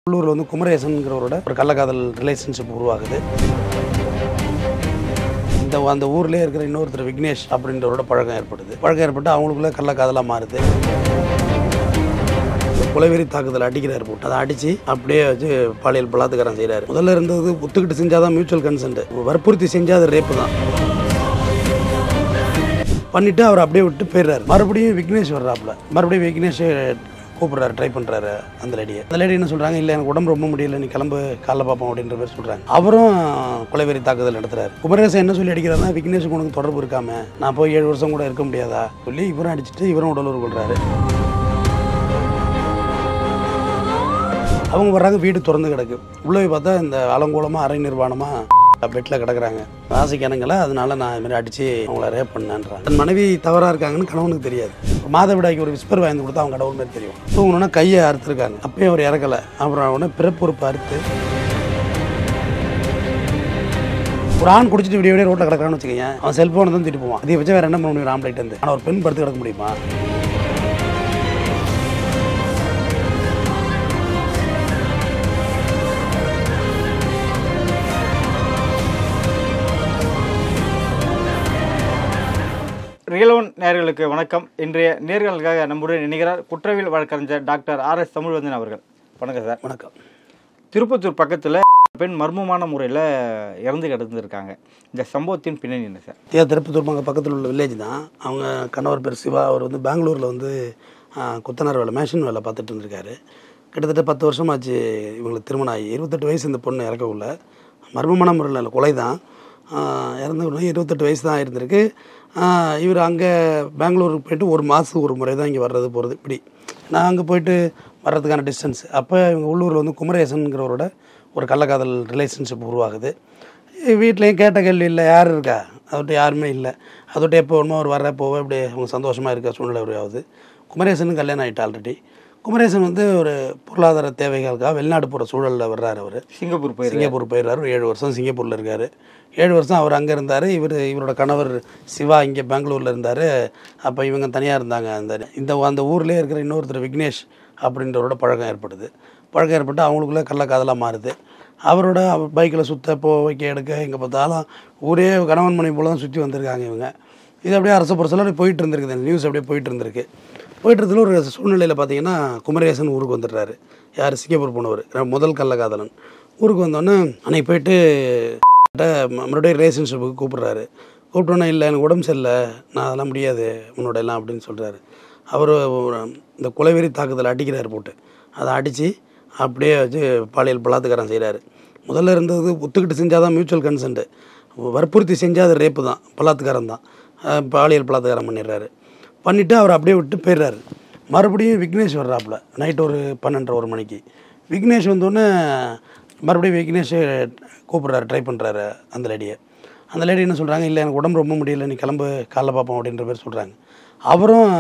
உள்ளூரில் வந்து குமரேசன்கிறவரோட ஒரு கள்ளக்காதல் ரிலேஷன்ஷிப் உருவாகுது. அந்த ஊர்லேயே இருக்கிற இன்னொருத்தர் விக்னேஷ் அப்படின்றவரோட பழக்கம் ஏற்பட்டு அவங்களுக்குள்ள கள்ளக்காதலாக மாறுது. கொலைவெறி தாக்குதல் அடிக்கிறார் போட்டு அதை அடித்து அப்படியே வச்சு பாலியல் பலாத்காரம் செய்கிறார். முதல்ல இருந்தது ஒத்துக்கிட்டு செஞ்சாதான் மியூச்சுவல் கன்சென்ட், வற்புறுத்தி செஞ்சால் அது ரேப்பு தான். பண்ணிவிட்டு அவர் அப்படியே விட்டு போயிடுறாரு. மறுபடியும் விக்னேஷ் வர்றாப்புல, மறுபடியும் விக்னேஷ் கூப்பிட்றாரு, ட்ரை பண்ணுறாரு அந்த லேடி என்ன சொல்கிறாங்க, இல்லை எனக்கு உடம்பு ரொம்ப முடியல, நீ கிளம்பு காலைல பார்ப்போம் அப்படின்ற மாதிரி சொல்கிறாங்க. அவரும் கொலைவெறி தாக்குதல் நடத்துறாரு. குமரேசன் என்ன சொல்லி அடிக்கிறாருன்னா, விக்னேஷுக்கு உனக்கு தொடர்பு இருக்காம நான் போய் 7 வருஷம் கூட இருக்க முடியாதா சொல்லி இவரும் அடிச்சுட்டு இவரும் உடலுறவு கொள்கிறாரு. அவங்க வர்றாங்க, வீடு திறந்து கிடக்கு. உள்ளே பார்த்தா இந்த அலங்கோலமாக அரை நிர்வாணமாக பெட்டில் கிடக்குறாங்க. ஆசைக்கு இணங்கலை, அதனால நான் இதுமாதிரி அடித்து அவங்கள ரேப் பண்ணேன்றான். என் மனைவி தவறாக இருக்காங்கன்னு கணவனுக்கு தெரியாது. மாதவிடாய்க்கு ஒரு விஸ்பர் வாங்கி கொடுத்தா அவங்க கடவுள் மாதிரி தெரியும். தூங்கணுன்னா கையை அறுத்துருக்காங்க, அப்பயே அவர் இறக்கலை. அப்புறம் உடனே பிறப்புறுப்பு அறுத்து ஒரு ஆண் குடிச்சிட்டு விடிய ரோட்டில் கிடக்கிறான்னு வச்சுக்கோங்க, அவன் செல்ஃபோனை தான் திட்டு போவான். அதை வச்சு வேறு என்ன பண்ண முடியும் ஆம்பளைட்டு வந்து. ஆனால் ஒரு பெண் படுத்து கிடக்க முடியுமா? ரியல் ஒன் நேயர்களுக்கு வணக்கம். இன்றைய நேர்களுக்காக நம்முடன் இணைகிறார் குற்றவியல் வழக்கறிஞர் டாக்டர் ஆர்.எஸ். தமிழ்வந்தன் அவர்கள். வணக்கம் சார். வணக்கம். திருப்பத்தூர் பக்கத்தில் பெண் மர்மமான முறையில் இறந்து கிடந்திருக்காங்க. இந்த சம்பவத்தின் பின்னணி என்ன சார்? திருப்பத்தூர் பக்கத்தில் உள்ள வில்லேஜ் தான். அவங்க கணவர் பேர் சிவா. அவர் வந்து பெங்களூரில் வந்து கொத்தனார் வேலை, மேஷின் வேலை பார்த்துட்டு இருந்திருக்காரு. கிட்டத்தட்ட 10 வருஷமாச்சு இவங்களுக்கு திருமணம் ஆகி. 28 வயசு இந்த பொண்ணு இறக்கக்குள்ள. மர்மமான முறையில் கொலை தான். இறந்து 28 வயசு தான் இருந்திருக்கு. இவர் அங்கே பெங்களூருக்கு போய்ட்டு ஒரு மாதத்துக்கு ஒரு முறை தான் இங்கே வர்றது போகிறது. இப்படி நான் அங்கே போய்ட்டு வர்றதுக்கான டிஸ்டன்ஸ். அப்போ இவங்க உள்ளூரில் வந்து குமரேசன்கிறவரோட ஒரு கள்ளக்காதல் ரிலேஷன்ஷிப் உருவாகுது. வீட்லேயும் கேட்ட கேள்வி இல்லை, யார் இருக்கா, அதோட்ட யாருமே இல்லை. அதோட்ட எப்போ வேணுமோ அவர் வர போக இப்படி அவங்க சந்தோஷமாக இருக்க சூழ்நிலை உருவாகுது. குமரேசனுக்கு கல்யாணம் ஆகிட்டு ஆல்ரெடி. குமரேசன் வந்து ஒரு பொருளாதார தேவைகளுக்காக வெளிநாடு போகிற சூழலில் வர்றாரு. அவர் சிங்கப்பூர் போயிடுறாரு. ஒரு 7 வருஷம் சிங்கப்பூரில் இருக்கார். 7 வருஷம் அவர் அங்கே இருந்தார். இவரோட கணவர் சிவா இங்கே பெங்களூரில் இருந்தார். அப்போ இவங்க தனியாக இருந்தாங்க. அந்த ஊர்லேயே இருக்கிற இன்னொருத்தர் விக்னேஷ் அப்படின்றவரோட பழக்கம் ஏற்பட்டு அவங்களுக்குள்ள கள்ளக்காதலாக மாறுது. அவரோட பைக்கில் சுத்த வைக்க எடுக்க எங்கே பார்த்தாலும் ஊரே கணவன் மனைவி போல தான் சுற்றி வந்திருக்காங்க இவங்க. இது அப்படியே அரச புரசலாக போயிட்டு இருந்திருக்கு. இந்த நியூஸ் அப்படியே போயிட்டு இருந்ததில் ஒரு சூழ்நிலையில் பார்த்தீங்கன்னா குமரேசன் ஊருக்கு வந்துடுறாரு. யார்? சிங்கப்பூர் போனவர், முதல் கள்ளக்காதலன். ஊருக்கு வந்தோடனே அன்னைக்கு போயிட்டு மறுபடியும் ரிலேஷன்ஷிப்புக்கு கூப்பிட்றாரு. கூப்பிட்டோன்னே, இல்லை எனக்கு உடம்பு சரியில்லை, நான் அதெல்லாம் முடியாது உன்னோட எல்லாம் அப்படின்னு சொல்கிறாரு. அவர் இந்த கொலைவெறி தாக்குதல் அடிக்கிறார் போட்டு அதை அடித்து அப்படியே வச்சு பாலியல் பலாத்காரம் செய்கிறாரு. முதல்ல இருந்தது ஒத்துக்கிட்டு செஞ்சால் தான் மியூச்சுவல் கன்சென்ட், வற்புறுத்தி செஞ்சால் அது ரேப்பு தான், பலாத்காரம் தான். பாலியல் பலாத்காரம் பண்ணிவிட்டு அவர் அப்படியே விட்டு போயிடுறாரு. மறுபடியும் விக்னேஷ் வர்றாப்புல நைட்டு ஒரு 12:30 மணிக்கு. விக்னேஷ் வந்தோடனே மறுபடியும் விக்னேஷ் கூப்பிட்றாரு, ட்ரை பண்ணுறாரு அந்த லேடி என்ன சொல்கிறாங்க, இல்லை எனக்கு உடம்பு ரொம்ப முடியல, நீ கிளம்பு காலைல பார்ப்போம் அப்படின்ற மாதிரி சொல்கிறாங்க. அவரும்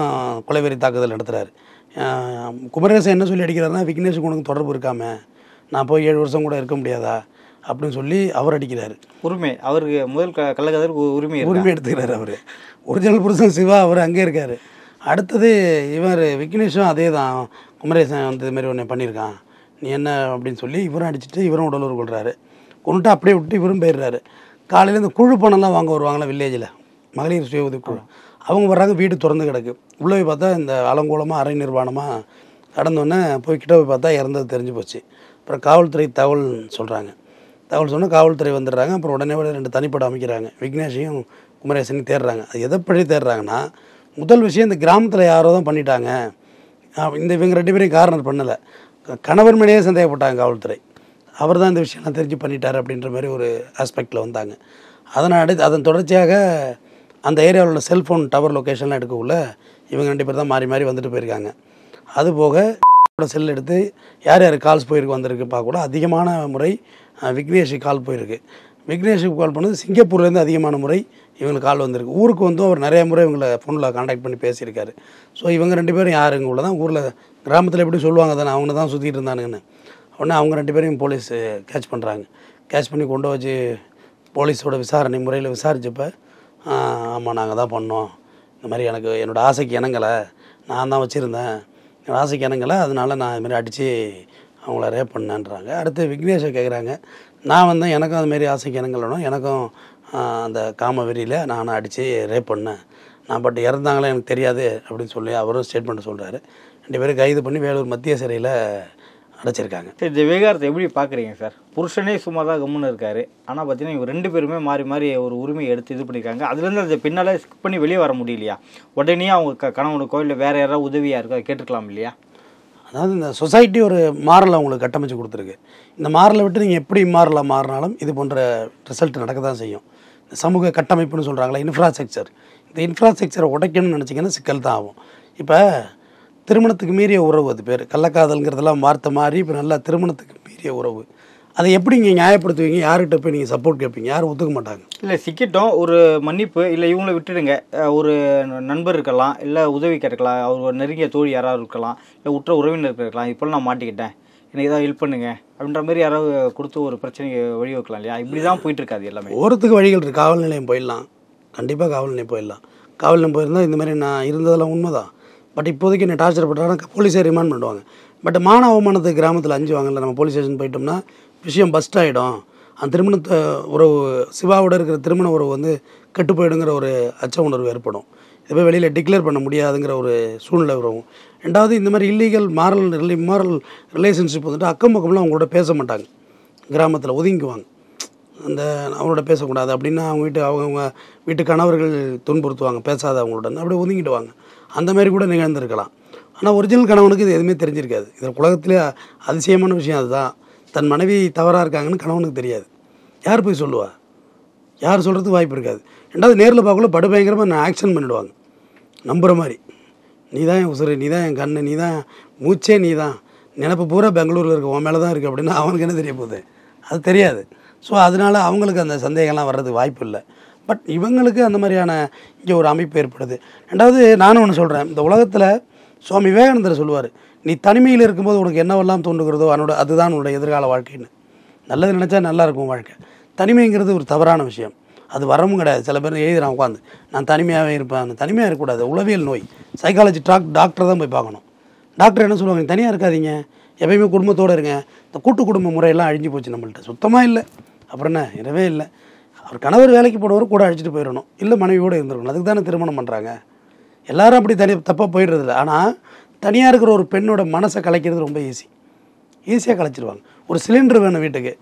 கொலைவெறி தாக்குதல் நடத்துகிறாரு. குமரேசன் என்ன சொல்லி அடிக்கிறாருன்னா, விக்னேஷுக்கு உனக்கு தொடர்பு இருக்காம நான் போய் 7 வருஷம் கூட இருக்க முடியாதா அப்படின்னு சொல்லி அவர் அடிக்கிறாரு. உரிமை அவருக்கு முதல் கள்ளக்காதல் உரிமை எடுத்துக்கிறாரு. அவர் ஒரிஜினல் புருஷன் சிவா அவர் அங்கே இருக்கார். அடுத்தது இவர் விக்னேஷும் அதே தான், குமரேசன் வந்து இதுமாரி ஒன்று பண்ணியிருக்கான், நீ என்ன அப்படின்னு சொல்லி இவரும் அடிச்சுட்டு இவரும் உடலுறவு கொள்கிறாரு. கொண்டுட்டு அப்படியே விட்டு இவரும் போயிடுறாரு. காலையில் இந்த குழு பணம்லாம் வாங்க வருவாங்களா வில்லேஜில், மகளிர் சுய உதவி குழு, அவங்க வர்றாங்க, வீடு திறந்து கிடக்கு. உள்ளே போய் பார்த்தா இந்த அலங்கோலமாக அரை நிர்வாணமாக கடந்தோடனே கிட்ட போய் பார்த்தா இறந்தது தெரிஞ்சு போச்சு. அப்புறம் காவல்துறை தகவல் சொன்னால் காவல்துறை வந்துடுறாங்க. அப்புறம் உடனே 2 தனிப்படம் அமைக்கிறாங்க. விக்னேஷையும் குமரேசனையும் தேடுறாங்க. அது எதைப்படி தேடுறாங்கன்னா, முதல் விஷயம் இந்த கிராமத்தில் யாரோ தான் பண்ணிட்டாங்க, இவங்க 2 பேரையும் காரணம் பண்ணலை, கணவர் மேலேயே சந்தேகப்பட்டாங்க காவல்துறை. அவர் தான் இந்த விஷயம்லாம் தெரிஞ்சு பண்ணிட்டார் அப்படின்ற மாதிரி ஒரு ஆஸ்பெக்டில் வந்தாங்க. அதன் தொடர்ச்சியாக அந்த ஏரியாவில் உள்ள செல்ஃபோன் டவர் லொக்கேஷன்லாம் எடுக்கக்குள்ள இவங்க 2 பேர் தான் மாறி மாறி வந்துட்டு போயிருக்காங்க. அதுபோக செல் எடுத்து யார் கால்ஸ் போயிருக்கு வந்திருக்கு பார்க்க கூட அதிகமான முறை விக்னேஷுக்கு கால் போயிருக்கு. விக்னேஷுக்கு கால் பண்ணது சிங்கப்பூர்லேருந்து அதிகமான முறை இவங்களுக்கு கால் வந்திருக்கு. ஊருக்கு வந்து அவர் நிறைய முறை இவங்களை ஃபோனில் கான்டாக்ட் பண்ணி பேசியிருக்காரு. ஸோ இவங்க 2 பேரும் யாருங்க உள்ள தான் ஊரில் கிராமத்தில் எப்படி சொல்லுவாங்க தானே, அவங்க தான் சுற்றிட்டு இருந்தானுங்கன்னு. உடனே அவங்க 2 பேரையும் போலீஸ் கேட்ச் பண்ணுறாங்க. கேட்ச் பண்ணி கொண்டு வச்சு போலீஸோட விசாரணை முறையில் விசாரித்தப்போ, ஆமாம் நாங்கள் தான் பண்ணோம், இந்த மாதிரி எனக்கு என்னோடய ஆசைக்கு இணங்கலை, நான் தான் வச்சுருந்தேன், ஆசைக்கு இணங்கலை, அதனால நான் இதுமாதிரி அடித்து அவங்கள ரேப் பண்ணேன்றாங்க. அடுத்து விக்னேஷை கேட்குறாங்க, நான் வந்தேன், எனக்கும் அதுமாரி ஆசைக்கு இனங்கலனும், எனக்கும் அந்த காம வெறியில் நானும் அடித்து ரேப் பண்ணேன், நான் பட் இறந்தாங்களே எனக்கு தெரியாது அப்படின்னு சொல்லி அவரும் ஸ்டேட்மெண்ட் சொல்கிறாரு. 2 பேரும் கைது பண்ணி வேலூர் மத்திய சிறையில் அடைச்சிருக்காங்க. சரி, இந்த விவகாரத்தை எப்படி பார்க்குறீங்க சார்? புருஷனே சும்மா தான் கம்முன்னு இருக்காரு, ஆனால் பார்த்தீங்கன்னா இவங்க 2 பேருமே மாறி மாறி ஒரு உரிமையை எடுத்து இது பண்ணியிருக்காங்க. அதுலேருந்து அந்த பின்னால் ஸ்கிப் பண்ணி வெளியே வர முடியலையா? உடனே அவங்க கணவனுக்கோ இல்லை வேறு யாராவது உதவியாக இருக்கோ அதை கேட்டுக்கலாம் இல்லையா? அதாவது இந்த சொசைட்டி ஒரு மாரலை அவங்களுக்கு கட்டமைச்சு கொடுத்துருக்கு. இந்த மாரலை விட்டு நீங்கள் எப்படி மாறலாம் மாறினாலும் இது போன்ற ரிசல்ட் நடக்க தான் செய்யும். இந்த சமூக கட்டமைப்புன்னு சொல்கிறாங்களா, இன்ஃப்ராஸ்ட்ரக்சர், இந்த இன்ஃப்ராஸ்ட்ரக்சரை உடைக்கணும்னு நினச்சிங்கன்னா சிக்கல் தான் ஆகும். இப்போ திருமணத்துக்கு மீறிய உறவு, அது பேர் கள்ளக்காதல்ங்கிறதெல்லாம் வார்த்தை மாறி இப்போ நல்லா திருமணத்துக்கு மீறிய உறவு, அதை எப்படி நீங்கள் நியாயப்படுத்துவீங்க? யார்கிட்ட போய் நீங்கள் சப்போர்ட் கேட்பீங்க? யாரும் ஒத்துக்க மாட்டாங்க. இல்லை சிக்கிட்டோம், ஒரு மன்னிப்பு, இல்லை இவங்களை விட்டுடுங்க, ஒரு நண்பர் இருக்கலாம், இல்லை உதவி கேட்கலாம், அவர் நெருங்கிய தோழி யாராவது இருக்கலாம், இல்லை உற்ற உறவினர் இருக்கலாம், இப்போலாம் நான் மாட்டிக்கிட்டேன், எனக்கு ஏதாவது ஹெல்ப் பண்ணுங்க அப்படின்ற மாதிரி யாராவது கொடுத்து ஒரு பிரச்சனைக்கு வழி வைக்கலாம் இல்லையா? இப்படி தான் போயிட்டு இருக்காது எல்லாமே. ஒருத்துக்கு வழிகள் இருக்குது. காவல் நிலையம் போயிடலாம், கண்டிப்பாக காவல் நிலையம் போயிடலாம். காவல் நிலையம் போயிருந்தால் இந்த மாதிரி நான் இருந்ததெல்லாம் உண்மைதான். பட் இப்போதைக்கு என்ன டார்ச்சர் பண்ணுறாங்கன்னா போலீஸே ரிமாண்ட் பண்ணுவாங்க. பட் மான அவமானத்துக்கு கிராமத்தில் அஞ்சுவாங்கல்ல, நம்ம போலீஸ் ஸ்டேஷன் போயிட்டோம்னா விஷயம் பஸ்ட் ஆகிடும், அந்த திருமணத்தை உறவு சிவாவோட இருக்கிற திருமண உறவு வந்து கெட்டு போயிடுங்கிற ஒரு அச்ச உணர்வு ஏற்படும். இதை போய் வெளியில் டிக்ளேர் பண்ண முடியாதுங்கிற ஒரு சூழ்நிலை வரும். ரெண்டாவது, இந்த மாதிரி இல்லீகல் இம்மாரல் ரிலேஷன்ஷிப் வந்துட்டு அக்கம் பக்கம்லாம் அவங்களோட பேச மாட்டாங்க, கிராமத்தில் ஒதுங்கிக்குவாங்க. அந்த அவங்களோட பேசக்கூடாது அப்படின்னா அவங்க வீட்டு கணவர்கள் துன்புறுத்துவாங்க, பேசாத அவங்களுடன் அப்படி ஒதுங்கிடுவாங்க. அந்த மாதிரி கூட நிகழ்ந்திருக்கலாம். ஆனால் ஒரிஜினல் கணவனுக்கு இது எதுவுமே தெரிஞ்சிருக்காது. இதில் உலகத்திலே அதிசயமான விஷயம் அதுதான். தன் மனைவி தவறாக இருக்காங்கன்னு கணவனுக்கு தெரியாது. யார் போய் சொல்லுவா? யார் சொல்கிறதுக்கு வாய்ப்பு இருக்காது. ரெண்டாவது, நேரில் பார்க்கல படுபயங்கரமாக நான் ஆக்ஷன் பண்ணிவிடுவாங்க, நம்புகிற மாதிரி. நீ தான் என் உசுறு, நீ தான் என் கண்ணு, நீ தான் மூச்சே, நீ தான், நினப்பு பூரா பெங்களூரில் இருக்க உன் மேலே தான் இருக்குது அப்படின்னா அவனுக்கு என்ன தெரிய போகுது? அது தெரியாது. ஸோ அதனால் அவங்களுக்கு அந்த சந்தேகம்லாம் வர்றதுக்கு வாய்ப்பு இல்லை. பட் இவங்களுக்கு அந்த மாதிரியான இங்கே ஒரு அமைப்பு ஏற்படுது. ரெண்டாவது, நானும் ஒன்று சொல்கிறேன், இந்த உலகத்தில் சுவாமி விவேகானந்தர் சொல்லுவார், நீ தனிமையில் இருக்கும்போது உனக்கு என்னவெல்லாம் தோன்றுகிறதோ அதுதான் உன்னோட எதிர்கால வாழ்க்கைன்னு. நல்லது நினச்சா நல்லா இருக்கும் வாழ்க்கை. தனிமைங்கிறது ஒரு தவறான விஷயம், அது வரவும் கிடையாது. சில பேர் எழுதுறான் உட்காந்து, நான் தனிமையாகவே இருப்பேன். தனிமையாக இருக்கக்கூடாது, உளவியல் நோய். சைக்காலஜி டாக்டரை தான் போய் பார்க்கணும். டாக்டர் என்ன சொல்லுவாங்க? தனியாக இருக்காதீங்க, எப்பயுமே குடும்பத்தோடு இருங்க. இந்த கூட்டு குடும்ப முறையெல்லாம் அழிஞ்சு போச்சு நம்மள்ட்ட, சுத்தமாக இல்லை. அப்புறம் என்ன, இரவே இல்லை. அவர் கணவர் வேலைக்கு போனவர் கூட அழைச்சிட்டு போயிடணும், இல்லை மனைவியோடு இருந்துருக்கணும். அதுக்கு தானே திருமணம் பண்ணுறாங்க. எல்லாரும் அப்படி தப்பாக போயிடுறதில்ல. ஆனால் தனியாக இருக்கிற ஒரு பெண்ணோட மனசை கலைக்கிறது ரொம்ப ஈஸியாக கலைச்சிருவாங்க. ஒரு சிலிண்டர் வேணும் வீட்டுக்கு,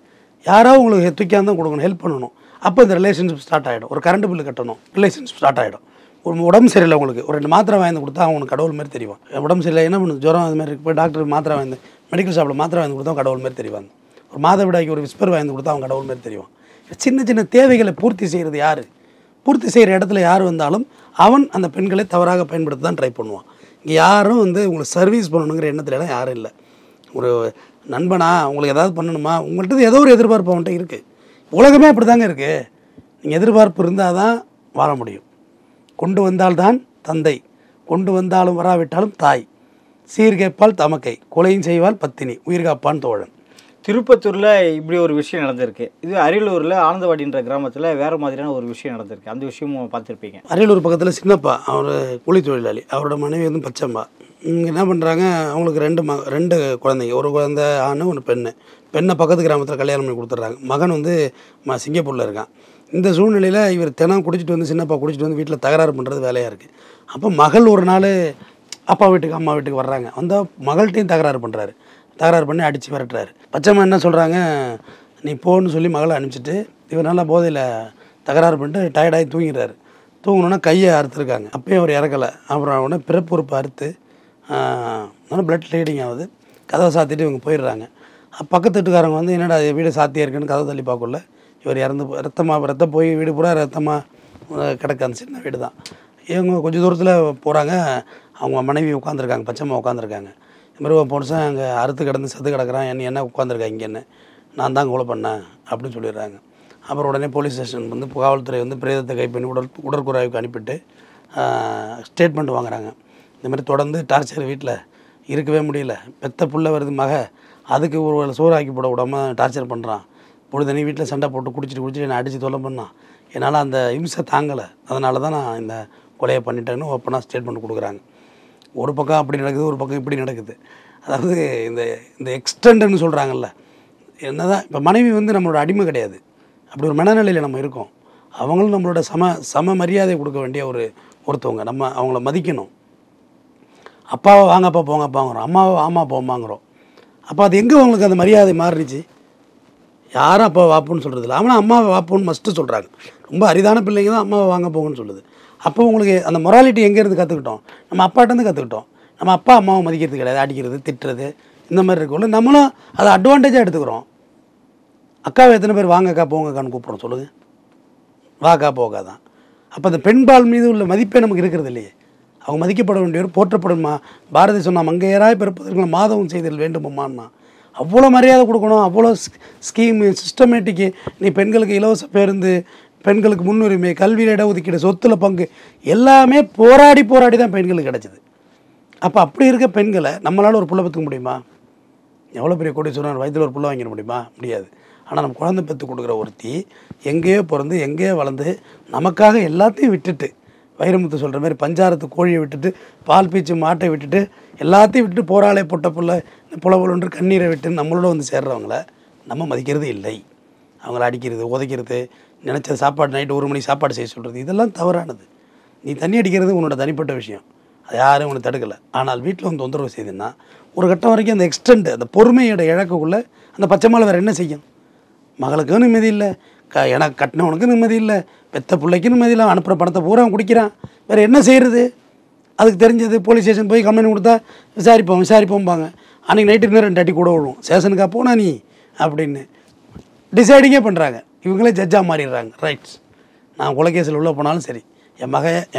யாராவது உங்களுக்கு தூக்கியாந்தான் கொடுக்கணும், ஹெல்ப் பண்ணணும். அப்போ இந்த ரிலேஷன்ஷிப் ஸ்டார்ட் ஆகிடும். ஒரு கரண்ட் பில்லு கட்டணும், ரிலேஷன்ஷிப் ஸ்டார்ட் ஆகிடும். ஒரு உடம்பு சரியில்லை உங்களுக்கு, ஒரு 2 மாத்திரை வாங்கி கொடுத்தா அவங்களுக்கு கடவுள் மாதிரி தெரியும். உடம்பு சரியில்லை, என்ன பண்ணுது, ஜுரம் அது மாதிரி போய் டாக்டர் மாத்திரை வாங்கி, மெடிக்கல் ஷாப்பில் மாத்திரை வாங்கி கொடுத்தா கடவுள் மாதிரி தெரிவாங்க. ஒரு மாதவிடாய்க்கு ஒரு விஸ்பர் வாங்கி கொடுத்தா அவங்க கடவுள் மாதிரி தெரியும். சின்ன சின்ன தேவைகளை பூர்த்தி செய்கிறது யார்? பூர்த்தி செய்கிற இடத்துல யார் வந்தாலும் அவன் அந்த பெண்களை தவறாக பயன்படுத்த தான் ட்ரை பண்ணுவான். இங்கே யாரும் வந்து உங்களுக்கு சர்வீஸ் பண்ணணுங்கிற எண்ணத்துலலாம் யாரும் இல்லை. ஒரு நண்பனா உங்களுக்கு ஏதாவது பண்ணணுமா, உங்கள்கிட்ட ஏதோ ஒரு எதிர்பார்ப்பு அவன்கிட்ட இருக்குது. உலகமே அப்படி தாங்க இருக்குது. நீங்கள் எதிர்பார்ப்பு இருந்தால் தான் வாழ முடியும். கொண்டு வந்தால்தான் தந்தை, கொண்டு வந்தாலும் வராவிட்டாலும் தாய், சீர்கேட்பால் தமக்கை, கொலையும் செய்வால் பத்தினி, உயிர்காப்பான் தோழன். திருப்பத்தூரில் இப்படி ஒரு விஷயம் நடந்திருக்கு. இது அரியலூரில் ஆனந்தவாடின்ற கிராமத்தில் வேறு மாதிரியான ஒரு விஷயம் நடந்திருக்கு. அந்த விஷயமும் பார்த்துருப்பீங்க. அரியலூர் பக்கத்தில் சின்னப்பா, அவர் கூலி தொழிலாளி, அவரோட மனைவி வந்து பச்சம்மா. இங்கே என்ன பண்ணுறாங்க, அவங்களுக்கு 2 குழந்தைங்க, ஒரு குழந்தை ஆண், ஒரு பெண்ணை பக்கத்து கிராமத்தில் கல்யாணம் பண்ணி கொடுத்துட்றாங்க. மகன் வந்து சிங்கப்பூரில் இருக்கான். இந்த சூழ்நிலையில் இவர் தினம் குடிச்சிட்டு வந்து, சின்னப்பா குடிச்சிட்டு வந்து வீட்டில் தகராறு பண்ணுறது வேலையாக இருக்குது. அப்போ மகள் ஒரு நாள் அப்பா வீட்டுக்கு அம்மா வீட்டுக்கு வர்றாங்க. வந்தால் மகள்கிட்டையும் தகராறு பண்ணுறாரு. தகராறு பண்ணி அடித்து விரட்டுறாரு. பச்சைம்மா என்ன சொல்கிறாங்க, நீ போன்னு சொல்லி மகளை அனுப்பிச்சிட்டு இவர் நல்லா போதையில் தகராறு பண்ணிட்டு டயர்டாகி தூங்கிடுறாரு. தூங்கினோன்னா கையை அறுத்துருக்காங்க. அப்பயும் அவர் இறக்கலை. அப்புறம் உடனே பிறப்பு உறுப்பு அறுத்து நல்லா பிளட் ப்ளீடிங் ஆகுது. கதவை சாத்திட்டு இவங்க போயிடுறாங்க. பக்கத்து வீட்டுக்காரங்க வந்து என்னடா வீடு சாத்தியாக இருக்குன்னு கதவை தள்ளி பார்க்கல, இவர் ரத்தம் போய் வீடு பூரா ரத்தமாக கிடக்க, அந்த சின்ன வீடு தான். இவங்க கொஞ்சம் தூரத்தில் போகிறாங்க, அவங்க மனைவி உட்காந்துருக்காங்க, பச்சைம்மா உட்காந்துருக்காங்க. இது மாதிரி பொருசன் அங்கே அறுத்து கிடந்து செத்து கிடக்கிறான், என்ன உட்காந்துருக்காங்க இங்கேன்னு, நான் தான் கொலை பண்ணேன் அப்படின்னு சொல்லிடுறாங்க. அப்புறம் உடனே போலீஸ் ஸ்டேஷன் வந்து காவல்துறை வந்து பிரேதத்தை கை பண்ணி உடற்குறாய்வுக்கு அனுப்பிட்டு ஸ்டேட்மெண்ட் வாங்குறாங்க. இந்த மாதிரி தொடர்ந்து டார்ச்சர், வீட்டில் இருக்கவே முடியல, பெத்த புள்ள வருது அதுக்கு ஒரு சோறாக்கி போட விடாமல் டார்ச்சர் பண்ணுறான், பொழுதனி வீட்டில் சண்டை போட்டு குடிச்சிட்டு என்னை அடித்து தொல்லை பண்ணான், என்னால் அந்த இம்சை தாங்கலை, அதனால தான் நான் இந்த கொலையை பண்ணிட்டேன்னு ஓப்பனாக ஸ்டேட்மெண்ட் கொடுக்குறாங்க. ஒரு பக்கம் அப்படி நடக்குது, ஒரு பக்கம் இப்படி நடக்குது. அதாவது இந்த இந்த எக்ஸ்டெண்டுன்னு சொல்கிறாங்கல்ல, என்னதான் இப்போ மனைவி வந்து நம்மளோட அடிமை கிடையாது, அப்படி ஒரு மனநிலையில் நம்ம இருக்கோம். அவங்களும் நம்மளோட சம மரியாதை கொடுக்க வேண்டிய ஒருத்தவங்க. நம்ம அவங்கள மதிக்கணும். அப்பாவை வாங்கப்பா போங்கப்பாங்கிறோம், அம்மாவை ஆமா போமாங்கிறோம். அப்போ அது எங்கே அவங்களுக்கு அந்த மரியாதை மாறிடுச்சு? யாரும் அப்பா வாப்புன்னு சொல்கிறது இல்லை, ஆனால் அம்மாவை வாப்புன்னு மஸ்ட்டு சொல்கிறாங்க. ரொம்ப அரிதான பிள்ளைங்க தான் அம்மாவை வாங்க போங்கன்னு சொல்லுது. அப்போ உங்களுக்கு அந்த மொராலிட்டி எங்கேருந்து கற்றுக்கிட்டோம்? நம்ம அப்பாட்டேருந்து கற்றுக்கிட்டோம். நம்ம அப்பா அம்மாவை மதிக்கிறது கிடையாது, அடிக்கிறது திட்டுறது இந்த மாதிரி இருக்குள்ள நம்மளும் அதை அட்வான்டேஜாக எடுத்துக்கிறோம். அக்காவை எத்தனை பேர் வாங்கக்கா போங்கக்கான்னு கூப்பிட்றோம் சொல்லுங்கள்? வாக்கா போக்கா தான். அப்போ அந்த பெண்பால் மீது உள்ள மதிப்பே நமக்கு இருக்கிறது இல்லையே. அவங்க மதிக்கப்பட வேண்டியவர், போற்றப்படுமா. பாரதி சொன்னால் மங்கையராய் பிறப்பதற்கு மாதவும் செய்தல் வேண்டுமான்னா அவ்வளோ மரியாதை கொடுக்கணும். அவ்வளோ ஸ்கீமு சிஸ்டமேட்டிக்கு. நீ பெண்களுக்கு இலவச பேருந்து, பெண்களுக்கு முன்னுரிமை, கல்வியில் இடஒதுக்கீடு, சொத்துல பங்கு எல்லாமே போராடி தான் பெண்களுக்கு கிடச்சிது. அப்போ அப்படி இருக்க பெண்களை நம்மளால் ஒரு புள்ள பெற்றுக்க முடியுமா? எவ்வளோ பெரிய கோடீஸ்வரன் வயதில் ஒரு புள்ள வாங்கிட முடியுமா? முடியாது. ஆனால் நம்ம குழந்தை பெற்று கொடுக்குற ஒருத்தி எங்கேயோ பிறந்து எங்கேயோ வளர்ந்து நமக்காக எல்லாத்தையும் விட்டுட்டு, வைரமுத்து சொல்கிற மாதிரி பஞ்சாரத்து கோழியை விட்டுட்டு, பால் பீச்சு மாட்டை விட்டுட்டு, எல்லாத்தையும் விட்டுட்டு போராளே பொட்ட புலவொன்று கண்ணீரை விட்டு நம்மளோட வந்து சேர்றவங்கள நம்ம மதிக்கிறது இல்லை. அவங்கள அடிக்கிறது, உதைக்கிறது, நினச்ச சாப்பாடு நைட்டு 1 மணிக்கு சாப்பாடு செய்ய சொல்கிறது, இதெல்லாம் தவறானது. நீ தண்ணி அடிக்கிறது உன்னோட தனிப்பட்ட விஷயம், அது யாரும் உன்னை தடுக்கலை. ஆனால் வீட்டில் வந்து தொந்தரவு செய்யுதுன்னா ஒரு கட்டம் வரைக்கும் அந்த எக்ஸ்டெண்ட், அந்த பொறுமையோட இழக்குள்ளே அந்த பச்சை மலை வேறு என்ன செய்யும்? மகளுக்கும் நிம்மதி இல்லை, எனக்கு கட்டினவனுக்கும் நிம்மதி இல்லை, பெத்த பிள்ளைக்கும் நிம்மதி இல்லை, அனுப்புகிற பணத்தை பூரா அவன் குடிக்கிறான். வேறு என்ன செய்கிறது? அதுக்கு தெரிஞ்சது போலீஸ் ஸ்டேஷன் போய் கம்ப்ளைண்ட் கொடுத்தா விசாரிப்போம்பாங்க. அன்றைக்கி நைட்டு இன்னும் 2 அடி கூட விழுவும். ஸ்டேஷனுக்கா போனா நீ அப்படின்னு டிசைடிங்கே பண்ணுறாங்க. இவங்களே ஜட்ஜாக மாறிடுறாங்க. ரைட்ஸ், நான் கொலைகேசில் உள்ளே போனாலும் சரி, என்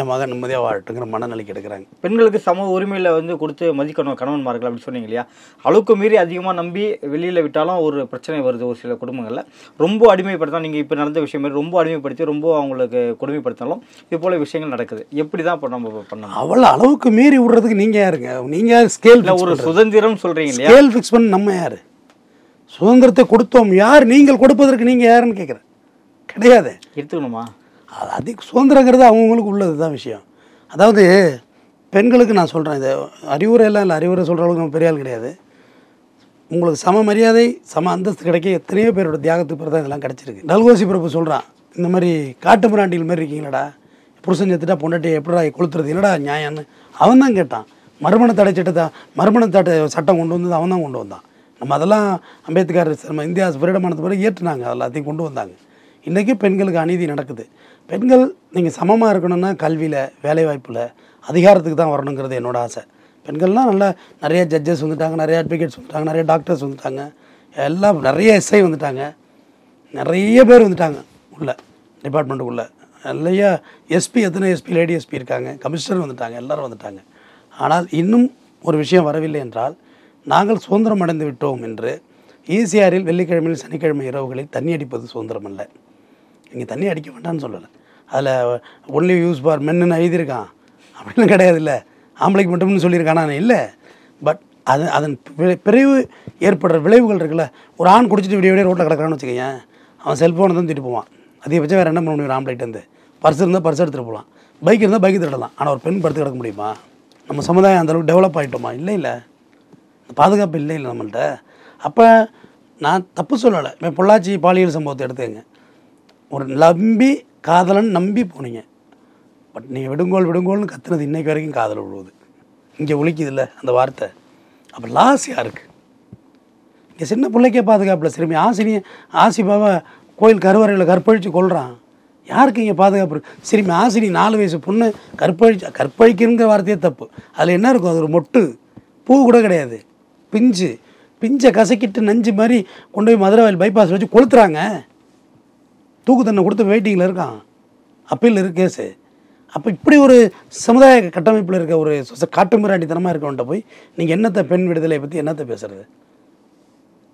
மகன் நிம்மதியாக வாழட்டுங்கிற மனநிலைக்கு எடுக்கிறாங்க. பெண்களுக்கு சம உரிமையில் வந்து கொடுத்து மதிக்கணும் கணவன்மார்கள் அப்படின்னு சொன்னீங்க இல்லையா? அளவுக்கு மீறி அதிகமாக நம்பி வெளியில் விட்டாலும் ஒரு பிரச்சனை வருது ஒரு சில குடும்பங்களில். ரொம்ப அடிமைப்படுத்தா, நீங்கள் இப்போ நடந்த விஷயம் மாதிரி ரொம்ப அடிமைப்படுத்தி ரொம்ப அவங்களுக்கு கொடுமைப்படுத்தினாலும் இது போல விஷயங்கள் நடக்குது. எப்படி தான் இப்போ நம்ம பண்ணணும்? அவ்வளோ அளவுக்கு மீறி விடுறதுக்கு நீங்கள் யாருங்க? நீங்கள் யார் ஸ்கேல்? ஒரு சுதந்திரம் சொல்கிறீங்க இல்லையா? ஸ்கேல் ஃபிக்ஸ் பண்ண நம்ம யார்? சுதந்திரத்தை கொடுத்தோம் யார்? நீங்கள் கொடுப்பதற்கு நீங்கள் யாருன்னு கேட்குறேன். கிடையாது. எடுத்துக்கணுமா? அது சுதந்திரங்கிறது அவங்களுக்கு உள்ளது தான் விஷயம். அதாவது பெண்களுக்கு நான் சொல்கிறேன், இது அறிவுரையெல்லாம் இல்லை, அறிவுரை சொல்கிற அளவுக்கு நம்ம பெரிய ஆள் கிடையாது. உங்களுக்கு சம மரியாதை சம அந்தஸ்து கிடைக்க எத்தனையோ பேரோட தியாகத்துக்கு பிறகு தான் இதெல்லாம் கிடச்சிருக்கு. டல்கோசி பிரபு சொல்கிறான், இந்த மாதிரி காட்டு மிராண்டிகள் மாதிரி இருக்கீங்களடா, புருஷன் செத்துட்டா பொண்டாட்டியை எப்படா கொளுத்துறது, என்னடா நியாயம்னு அவன் தான் கேட்டான். மறுமண தடை சட்டம் கொண்டு வந்தது அவன் தான் கொண்டு வந்தான். நம்ம அதெல்லாம் அம்பேத்கர் நம்ம இந்தியா ஃப்ரீடமானது பிறகு ஏற்றுனாங்க, எல்லாத்தையும் கொண்டு வந்தாங்க. இன்றைக்கி பெண்களுக்கு அநீதி நடக்குது. பெண்கள் நீங்கள் சமமாக இருக்கணும்னா கல்வியில், வேலைவாய்ப்பில், அதிகாரத்துக்கு தான் வரணுங்கிறது என்னோடய ஆசை. பெண்கள்லாம் நல்லா நிறைய ஜட்ஜஸ் வந்துட்டாங்க, நிறைய அட்வொகேட்ஸ் வந்துட்டாங்க, நிறைய டாக்டர்ஸ் வந்துட்டாங்க, எல்லாம் நிறைய எஸ்ஐ வந்துட்டாங்க, நிறைய பேர் வந்துட்டாங்க உள்ள டிபார்ட்மெண்ட்டுக்குள்ளே. நிறைய எஸ்பி, எத்தனை எஸ்பி லேடி எஸ்பி இருக்காங்க, கமிஷனர் வந்துட்டாங்க, எல்லோரும் வந்துட்டாங்க. ஆனால் இன்னும் ஒரு விஷயம் வரவில்லை என்றால், நாங்கள் சுதந்திரம் அடைந்து விட்டோம் என்று ஈசிஆரில் வெள்ளிக்கிழமையில் சனிக்கிழமை இரவுகளில் தண்ணி அடிப்பது சுதந்திரம் அல்ல. இங்கே தண்ணி அடிக்க வேண்டாம்னு சொல்லலை. அதில் ஒன்லி யூஸ் ஃபார் மென்னு எழுதியிருக்கான் அப்படின்னு கிடையாது. இல்லை, ஆம்பளைக்கு மட்டும்னு சொல்லியிருக்கானா? இல்லை. பட் அதன் பிரிவு ஏற்படுற விளைவுகள் இருக்குல்ல. ஒரு ஆண் குடிச்சிட்டு விடிய ரோட்டில் கிடக்கிறான்னு வச்சுக்கோங்க, அவன் செல்ஃபோனை தான் தூக்கிட்டு போவான். அதிகபட்சம் வேறு என்ன பண்ண முடியும்? ஆம்பளைட்டு வந்து பர்ஸ் இருந்தால் பர்ஸ் எடுத்துகிட்டு போகலாம், பைக் இருந்தால் பைக் திருடலாம். ஆனால் ஒரு பெண் படுத்து கிடக்க முடியுமா? நம்ம சமுதாயம் அந்தளவுக்கு டெவலப் ஆகிட்டோமா? இல்லை. பாதுகாப்பு இல்லை நம்மள்கிட்ட. அப்போ நான் தப்பு சொல்லலை. இப்போ பொள்ளாச்சி பாலியல் சம்பவத்தை எடுத்துக்கங்க. ஒரு நம்பி காதலன் நம்பி போனீங்க, பட் நீங்கள் விடுங்கோல்னு கத்துனது இன்றைக்கு வரைக்கும் காதல் விழுவுது. இங்கே ஒழிக்குது இல்லை அந்த வார்த்தை. அப்போ லாஸ் யாருக்கு? இங்கே சின்ன பிள்ளைக்கே பாதுகாப்பில் சிறுமி ஆசிபாவை கோயில் கருவறையில் கற்பழித்து கொள்கிறான். யாருக்கு இங்கே பாதுகாப்பு இருக்குது? சிறுமி ஆசினி 4 வயசு பொண்ணு கற்பழிக்குங்கிற வார்த்தையே தப்பு. அதில் என்ன இருக்கும்? அது ஒரு மொட்டு பூ கூட கிடையாது, பிஞ்சை கசக்கிட்டு நஞ்சு மாதிரி கொண்டு போய் மதுரை பைபாஸ் வச்சு கொளுத்துறாங்க. தூக்கு தண்டனை கொடுத்து வெயிட்டிங்கில் இருக்கான், அப்பீல் இருக்கு கேஸு. அப்போ இப்படி ஒரு சமுதாய கட்டமைப்பில் இருக்க ஒரு காட்டு மிராண்டித்தனமாக இருக்கவன்ட்ட போய் நீங்கள் என்னத்தை பெண் விடுதலை பற்றி என்னத்தை பேசுகிறது?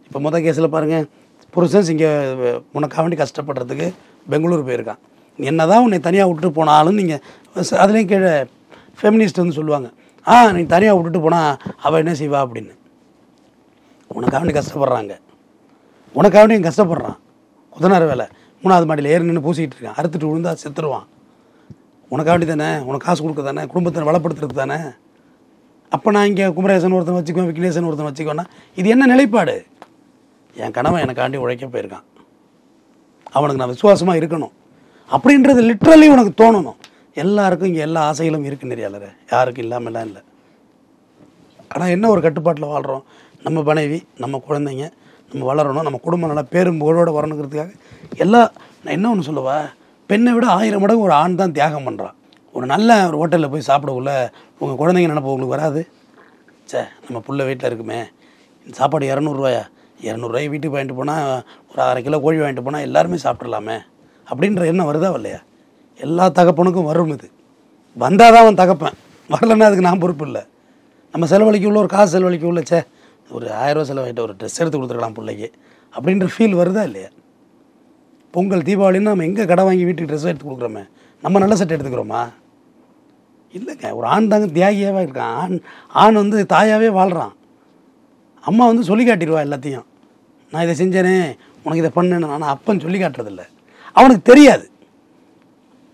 இப்போ மொதல் கேஸில் பாருங்கள், புருஷன் இங்கே உனக்காக வேண்டி கஷ்டப்படுறதுக்கு பெங்களூர் போயிருக்கான். என்ன தான் உன்னை தனியாக விட்டுட்டு போனாலும் நீங்கள் அதுலேயும் கீழே ஃபெமினிஸ்ட் வந்து சொல்லுவாங்க, நீங்கள் தனியாக விட்டுட்டு போனால் அவள் என்ன செய்வா அப்படின்னு. உனக்காக வேண்டி கஷ்டப்படுறாங்க, உனக்காக வேண்டி கஷ்டப்படுறான். குதனார் வேலை 3வது மாடியில் ஏறி நின்று பூசிக்கிட்டு இருக்கான், அறுத்துட்டு விழுந்தா செத்துருவான். உனக்காக வேண்டி தானே, உனக்கு காசு கொடுக்க தானே, குடும்பத்தை வளப்படுத்துறது தானே. அப்போ நான் இங்கே குமரேசன் ஒருத்தன் வச்சுக்குவேன், விக்னேசன் ஒருத்தன் வச்சுக்குவேன்னா இது என்ன நிலைப்பாடு? என் கணவன் எனக்காண்டி உழைக்க போயிருக்கான், அவனுக்கு நான் விசுவாசமாக இருக்கணும் அப்படின்றது லிட்ரலி உனக்கு தோணணும். எல்லாருக்கும் இங்கே எல்லா ஆசைகளும் இருக்குது நெறியாளர், யாருக்கும் இல்லாமலாம் இல்லை. ஆனால் என்ன ஒரு கட்டுப்பாட்டில் வாழ்கிறோம், நம்ம மனைவி நம்ம குழந்தைங்க நம்ம வளரணும், நம்ம குடும்பம் நல்லா பேரும் புகழோடு வரணுங்கிறதுக்காக நான் என்ன ஒன்று சொல்லுவா, பெண்ணை விட 1000 மடங்கு ஒரு ஆண் தான் தியாகம் பண்ணுறான். ஒரு நல்ல ஒரு ஹோட்டலில் போய் சாப்பிடக்குள்ள உங்கள் குழந்தைங்க நினைப்ப உங்களுக்கு வராது, சே நம்ம புள்ள வீட்டில் இருக்குமே, இந்த சாப்பாடு 200 200 வீட்டுக்கு வாங்கிட்டு போனால் ஒரு 1/2 கிலோ கோழி வாங்கிட்டு போனால் எல்லாருமே சாப்பிட்றலாமே அப்படின்ற எண்ணம் வருதா இல்லையா? எல்லா தகப்பனுக்கும் வரும். இது வந்தால் தான் அவன் தகப்பன், வரலன்னா அதுக்கு நான் பொறுப்பு இல்லை. நம்ம செலவழிக்க உள்ள ஒரு காசு செலவழிக்க உள்ள, சே ஒரு 1000 ரூபா செலவாகிட்ட ஒரு ட்ரெஸ் எடுத்து கொடுத்துருக்கலாம் பிள்ளைக்கு அப்படின்ற ஃபீல் வருதா இல்லையா? பொங்கல் தீபாவளின்னு நம்ம எங்கே கடை வாங்கி வீட்டுக்கு ட்ரெஸ் எடுத்து கொடுக்குறோமே, நம்ம நல்ல சட்டை எடுத்துக்கிறோமா? இல்லைங்க, ஒரு ஆண் தாங்க தியாகியாகவே இருக்கான். ஆண் வந்து தாயாகவே வாழ்கிறான். அம்மா வந்து சொல்லி காட்டிடுவா எல்லாத்தையும், நான் இதை செஞ்சேனே உனக்கு இதை பண்ணேன்னு. ஆனால் அப்பன்னு சொல்லி காட்டுறதில்ல, அவனுக்கு தெரியாது.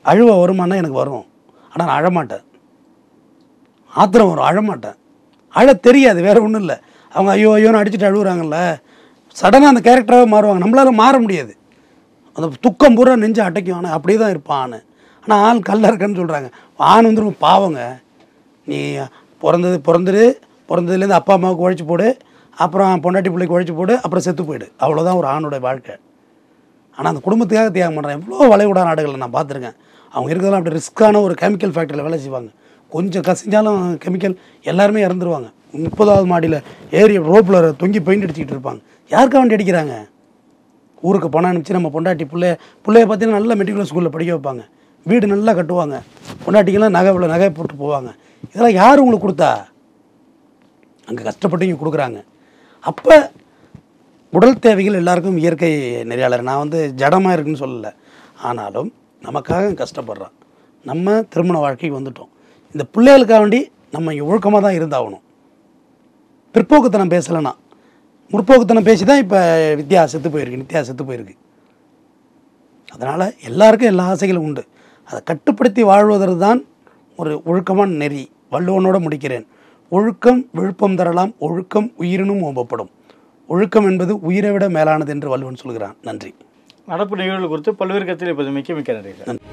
அழுவ வருமானா எனக்கு வரும், ஆனால் நான் அழமாட்டேன். ஆத்திரம் வரும், அழமாட்டேன். அழ தெரியாது, வேறு ஒன்றும் இல்லை. அவங்க ஐயோ ஐயோன்னு அடிச்சுட்டு அழுகுறாங்கல்ல, சடனாக அந்த கேரக்டராகவே மாறுவாங்க. நம்மளால மாற முடியாது, அந்த துக்கம் பூரா நெஞ்சு அடைக்கும். ஆனால் அப்படியே தான் இருப்பான் ஆண். ஆனால் ஆள் கல்ல இருக்கன்னு சொல்கிறாங்க. ஆண் வந்து ரொம்ப பாவங்க. நீ பிறந்ததுலேருந்து அப்பா அம்மாவுக்கு உழைச்சி போடு, அப்புறம் பொண்டாட்டி பிள்ளைக்கு உழைச்சி போடு, அப்புறம் செத்து போயிடு, அவ்வளோதான் ஒரு ஆணோட வாழ்க்கை. ஆனால் அந்த குடும்பத்துக்காக தியாகம் பண்ணுறேன். எவ்வளோ வளைகுடா நாடுகளில் நான் பார்த்துருக்கேன். அவங்க இருக்கிறதெல்லாம் அப்படி ரிஸ்க்கான ஒரு கெமிக்கல் ஃபேக்ட்ரியில் வேலை செய்வாங்க. கொஞ்சம் கசிஞ்சாலும் கெமிக்கல் எல்லாருமே இறந்துருவாங்க. 30வது மாடியில் ஏறி ரோப்பில் தொங்கி பெயிண்ட் அடிச்சுக்கிட்டு இருப்பாங்க. யாருக்கா வண்டி அடிக்கிறாங்க? ஊருக்கு பணம் அனுப்பிச்சு நம்ம பொண்டாட்டி பிள்ளைய பார்த்தீங்கன்னா நல்ல மெட்ரிகுலர் ஸ்கூலில் படிக்க வைப்பாங்க, வீடு நல்லா கட்டுவாங்க, பொண்டாட்டிக்கெல்லாம் நகை போட்டு போவாங்க. இதெல்லாம் யார் உங்களுக்கு கொடுத்தா? அங்கே கஷ்டப்பட்டு இங்கே கொடுக்குறாங்க. அப்போ உடல் தேவைகள் எல்லாருக்கும் இயற்கை நெறியாளர். நான் வந்து ஜடமாக இருக்குன்னு சொல்லலை, ஆனாலும் நமக்காக கஷ்டப்படுறான். நம்ம திருமண வாழ்க்கைக்கு வந்துட்டோம். இந்த பிள்ளைகளுக்காக வேண்டி நம்ம இங்கே ஒழுக்கமாக தான் இருந்தாகணும். பிற்போக்குத்தனம் பேசலைன்னா, முற்போக்குத்தனம் பேசி தான் இப்போ நித்யா செத்து போயிருக்கு. அதனால் எல்லாருக்கும் எல்லா ஆசைகளும் உண்டு. அதை கட்டுப்படுத்தி வாழ்வதற்கு தான் ஒரு ஒழுக்கமான நெறி. வள்ளுவனோட முடிக்கிறேன். ஒழுக்கம் விழுப்பம் தரலாம், ஒழுக்கம் உயிரினும் ஓம்பப்படும். ஒழுக்கம் என்பது உயிரை விட மேலானது என்று வள்ளுவன் சொல்கிறான். நன்றி. நடப்பு நிகழ்வுகள் குறித்து பல்வேறு கருத்தில் இப்போது மிக்க நன்றி.